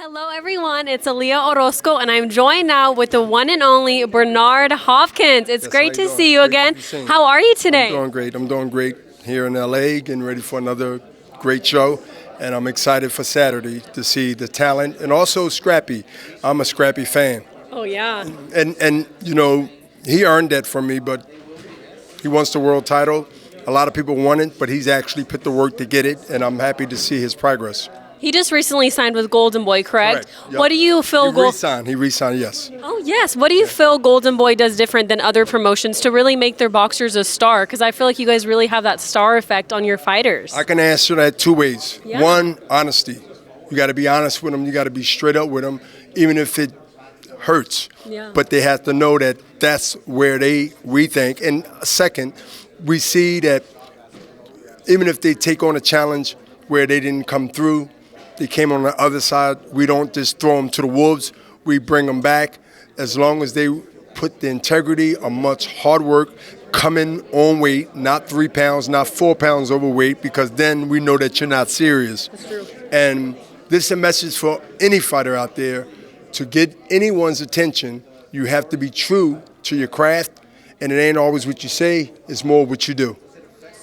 Hello, everyone. It's Aaliyah Orozco, and I'm joined now with the one and only Bernard Hopkins. It's great to see you again. How are you today? I'm doing great. I'm doing great here in LA, getting ready for another great show. And I'm excited for Saturday to see the talent and also Scrappy. I'm a Scrappy fan. Oh, yeah. And you know, he earned that from me, but he wants the world title. A lot of people want it, but he's actually put the work to get it, and I'm happy to see his progress. He just recently signed with Golden Boy, correct? Yep. What do you feel? He re-signed, yes. Oh, yes. What do you feel Golden Boy does different than other promotions to really make their boxers a star? Because I feel like you guys really have that star effect on your fighters. I can answer that two ways. Yeah. One, honesty. You got to be honest with them. You got to be straight up with them, even if it hurts. Yeah. But they have to know that that's where we think. And second, we see that even if they take on a challenge where they didn't come through, they came on the other side, we don't just throw them to the wolves. We bring them back as long as they put the integrity of much hard work, coming on weight, not 3 pounds, not 4 pounds overweight, because then we know that you're not serious. That's true. And this is a message for any fighter out there. To get anyone's attention, you have to be true to your craft, and it ain't always what you say, it's more what you do.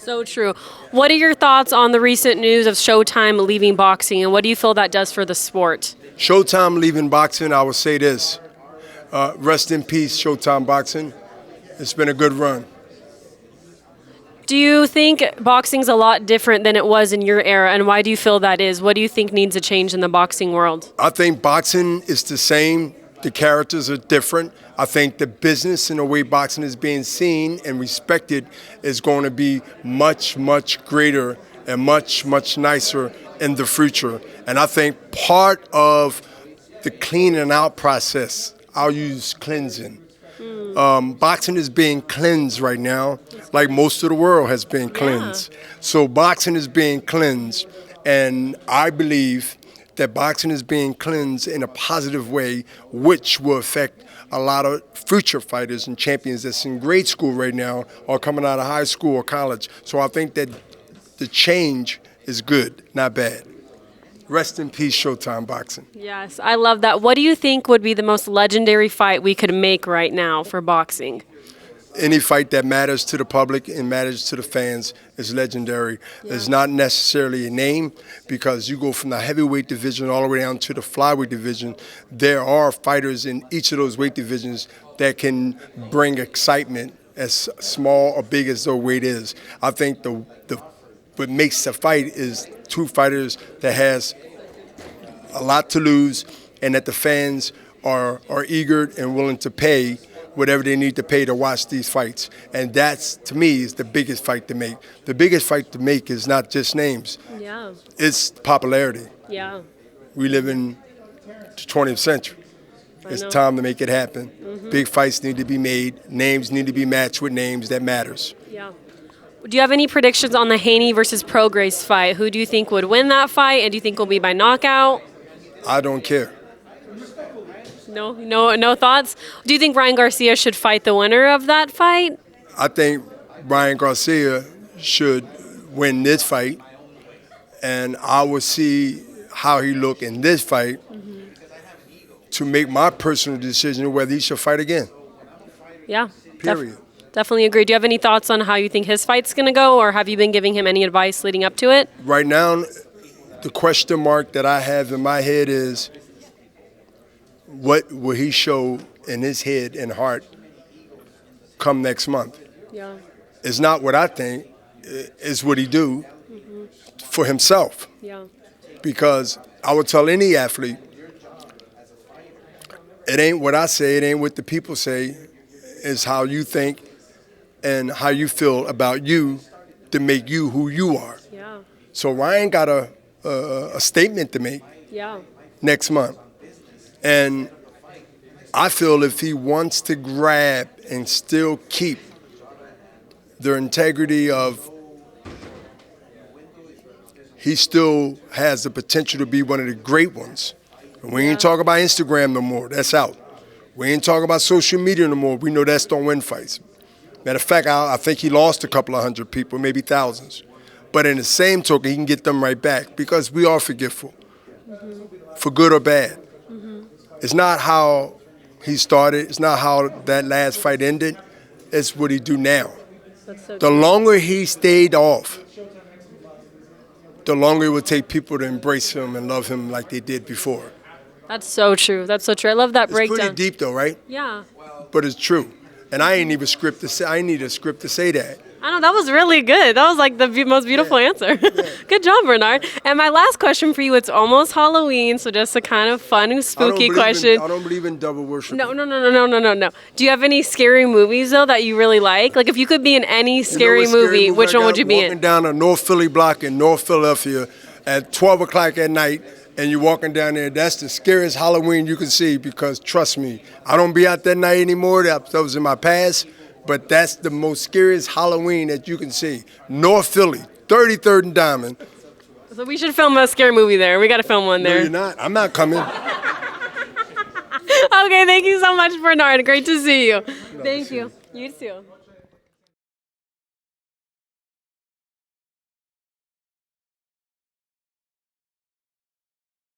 So true. What are your thoughts on the recent news of Showtime leaving boxing, and what do you feel that does for the sport? Showtime leaving boxing, I will say this. Rest in peace, Showtime Boxing. It's been a good run. Do you think boxing's a lot different than it was in your era, and why do you feel that is? What do you think needs a change in the boxing world? I think boxing is the same. The characters are different. I think the business and the way boxing is being seen and respected is going to be much, much greater and much, much nicer in the future. And I think part of the cleaning out process, I'll use cleansing. Boxing is being cleansed right now, like most of the world has been cleansed. Yeah. So boxing is being cleansed, and I believe that boxing is being cleansed in a positive way, which will affect a lot of future fighters and champions that's in grade school right now or coming out of high school or college. So I think that the change is good, not bad. Rest in peace, Showtime Boxing. Yes, I love that. What do you think would be the most legendary fight we could make right now for boxing? Any fight that matters to the public and matters to the fans is legendary. Yeah. It's not necessarily a name, because you go from the heavyweight division all the way down to the flyweight division. There are fighters in each of those weight divisions that can bring excitement, as small or big as their weight is. I think what makes the fight is two fighters that has a lot to lose, and that the fans are eager and willing to pay whatever they need to pay to watch these fights. And that's, to me, is the biggest fight to make. The biggest fight to make is not just names. Yeah. It's popularity. Yeah. We live in the 20th century. It's time to make it happen. Mm-hmm. Big fights need to be made. Names need to be matched with names. That matters. Yeah. Do you have any predictions on the Haney versus Prograis fight? Who do you think would win that fight, and do you think will be by knockout? I don't care. No thoughts? Do you think Ryan Garcia should fight the winner of that fight? I think Ryan Garcia should win this fight, and I will see how he look in this fight to make my personal decision whether he should fight again. Yeah. Period. Definitely agree. Do you have any thoughts on how you think his fight's going to go, or have you been giving him any advice leading up to it? Right now, the question mark that I have in my head is, what will he show in his head and heart come next month? Yeah. It's not what I think, it's what he do for himself. Yeah. Because I would tell any athlete, it ain't what I say, it ain't what the people say, it's how you think and how you feel about you to make you who you are. Yeah. So Ryan got a statement to make next month. And I feel if he wants to grab and still keep the integrity of, he still has the potential to be one of the great ones. And we ain't talking about Instagram no more. That's out. We ain't talking about social media no more. We know that's don't win fights. Matter of fact, I think he lost a couple of hundred people, maybe thousands. But in the same token, he can get them right back, because we are forgetful. for good or bad. It's not how he started. It's not how that last fight ended. It's what he do now. That's so The true. longer he stayed off, the longer it would take people to embrace him and love him like they did before. That's so true. That's so true. I love that It's breakdown. pretty deep though, right? Yeah. But it's true. And I ain't even script to say. I need a script to say that. I know, that was really good. That was like the most beautiful answer. Good job, Bernard. And my last question for you, it's almost Halloween, so just a kind of fun, spooky question. I don't believe in double worship. No. Do you have any scary movies, though, that you really like? Like, if you could be in any scary movie, which one would you be Walking in? down a North Philly block in North Philadelphia at 12 o'clock at night, and you're walking down there, that's the scariest Halloween you can see, because trust me, I don't be out that night anymore. That was in my past. But that's the most scariest Halloween that you can see. North Philly, 33rd and Diamond. So we should film a scary movie there. We got to film one No, there. you're not. I'm not coming. Okay, thank you so much, Bernard. Great to see you. Thank you. You too.